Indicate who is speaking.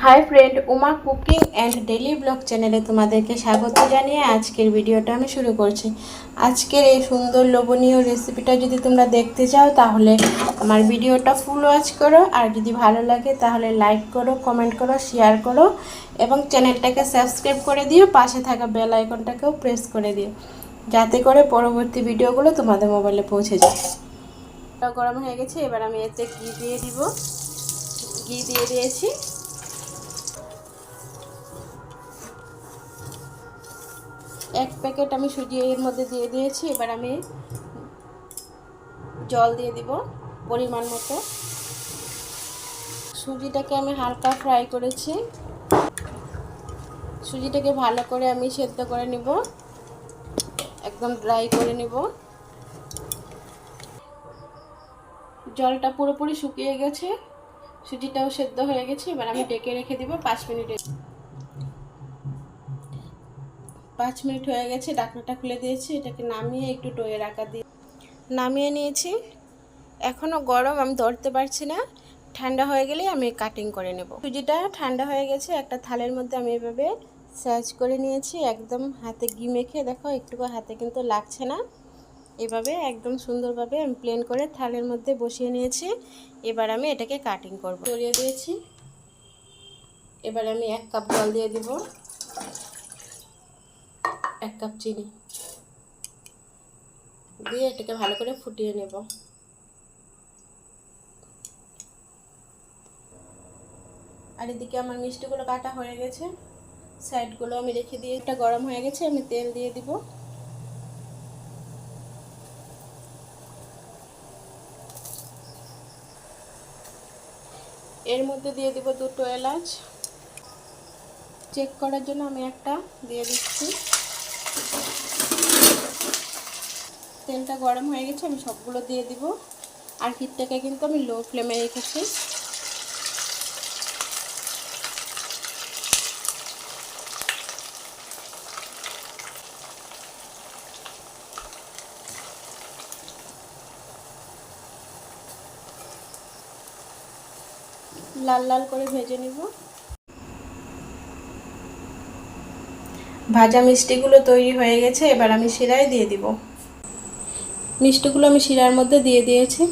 Speaker 1: Hi friend, Uma cooking and daily blog চ্যানেলে তোমাদেরকে স্বাগত জানিয়ে আজকের ভিডিওটা আমি শুরু করছি। আজকের এই সুন্দর লোভনীয় রেসিপিটা যদি তোমরা দেখতে চাও তাহলে আমার ভিডিওটা ফুল ওয়াচ করো, আর যদি ভালো লাগে তাহলে লাইক করো, কমেন্ট করো, শেয়ার করো এবং চ্যানেলটাকে সাবস্ক্রাইব করে দিও। পাশে থাকা বেল আইকনটাকেও প্রেস করে দিও যাতে করে পরবর্তী ভিডিওগুলো তোমাদের মোবাইলে পৌঁছে যায়। গরম হয়ে গেছে, এবার আমি এতে ঘি দিয়ে দিব। ঘি দিয়ে দিয়েছি। এক প্যাকেট আমি সুজি এর মধ্যে দিয়ে দিয়েছি। এবার আমি জল দিয়ে দিব পরিমাণ মতো। সুজিটাকে আমি হালকা ফ্রাই করেছি। সুজিটাকে ভালো করে আমি সেদ্ধ করে নিব, একদম ড্রাই করে নিব। জলটা পুরোপুরি শুকিয়ে গেছে, সুজিটাও সেদ্ধ হয়ে গেছে। এবার আমি ঢেকে রেখে দিব 5 মিনিটে। 5 মিনিট হয়ে গেছে, ঢাকনাটা খুলে দিয়েছি। এটাকে নামিয়ে একটু ডোয়ের আকার দিয়ে নামিয়ে নিয়েছি। এখনও গরম, আমি ধরতে পারছি না। ঠান্ডা হয়ে গেলেই আমি কাটিং করে নেব। সুজিটা ঠান্ডা হয়ে গেছে, একটা থালের মধ্যে আমি এভাবে সাইজ করে নিয়েছি। একদম হাতে ঘি মেখে, দেখো একটুকু হাতে কিন্তু লাগছে না। এভাবে একদম সুন্দরভাবে আমি প্লেন করে থালের মধ্যে বসিয়ে নিয়েছি। এবার আমি এটাকে কাটিং করব। সরিয়ে দিয়েছি। এবার আমি 1 কাপ জল দিয়ে দিব, 1 কাপ চিনি দিয়ে এটাকে ভালো করে ফুটিয়ে নেব। আর এদিকে আমার মিষ্টিগুলো কাটা হয়ে গেছে, সাইডগুলো আমি রেখে দিয়ে, এটা গরম হয়ে গেছে, আমি তেল দিয়ে দিব। এর মধ্যে দিয়ে দিব 2টো এলাচ। চেক করার জন্য আমি একটা দিয়ে দিচ্ছি। তেলটা গরম হয়ে গেছে, আমি সবগুলো দিয়ে দিব। আর হিটটাকে কিন্তু আমি লো ফ্লেমে রেখেছি। লাল লাল করে ভেজে নিব। ভাজা মিষ্টিগুলো তৈরি হয়ে গেছে, এবার আমি শিরায় দিয়ে দিব। মিষ্টিগুলো আমি শিরার মধ্যে দিয়ে দিয়েছি।